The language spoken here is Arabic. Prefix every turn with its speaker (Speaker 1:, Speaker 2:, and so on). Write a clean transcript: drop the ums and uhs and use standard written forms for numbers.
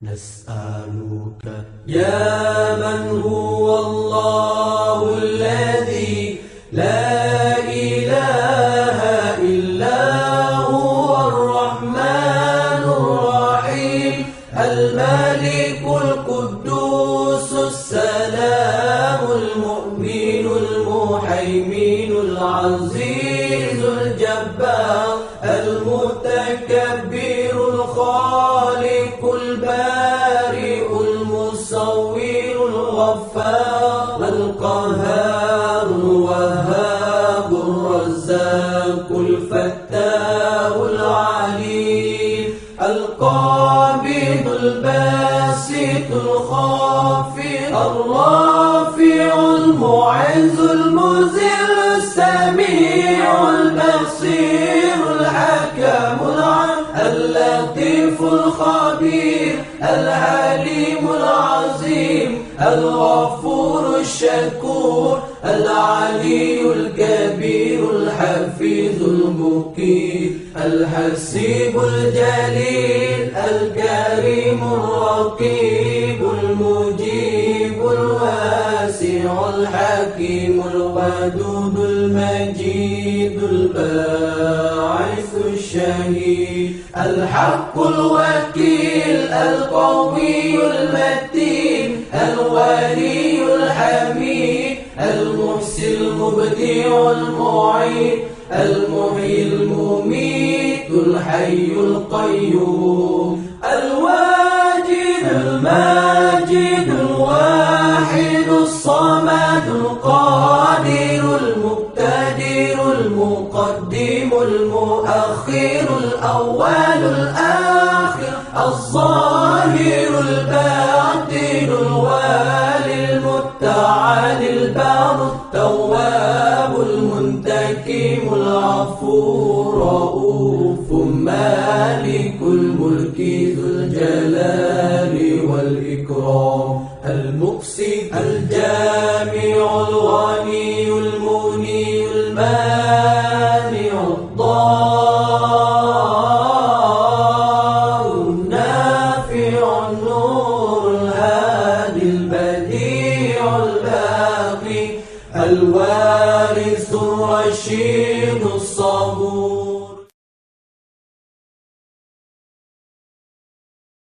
Speaker 1: نسألك يا من هو الله الذي لا إله إلا هو الرحمن الرحيم الملك القدوس السلام المؤمن المهيمن العزيز الجبار المتكبر الخالق البارئ المصور الغفار القهار الوهاب الرزاق الفتاح العليم القابض الباسط الخافض الرافع المعز المذل السميع البصير الحكم اللطيف الخبير العليم العظيم الغفور الشكور العلي الكبير الحفيظ المقيت الحسيب الجليل الكريم الرقيب المجيب الواسع الحكيم الودود المجيد الباعث الشهيد الحق الوكيل القوي المتين الولي الحميد المحسن المبدع المعيد المحيي المميت الحي القيوم الواجد الماجد الواحد الصمد القادر المقتدر المقدم المؤخر الأول الآخر الظاهر الباطن الوالي المتعال البار التواب المنتقم العفو الرؤوف مالك الملك ذو الجلال والإكرام المقسط الجامع الغني المغني المانع الضار النافع النور الهادي البديع الباقي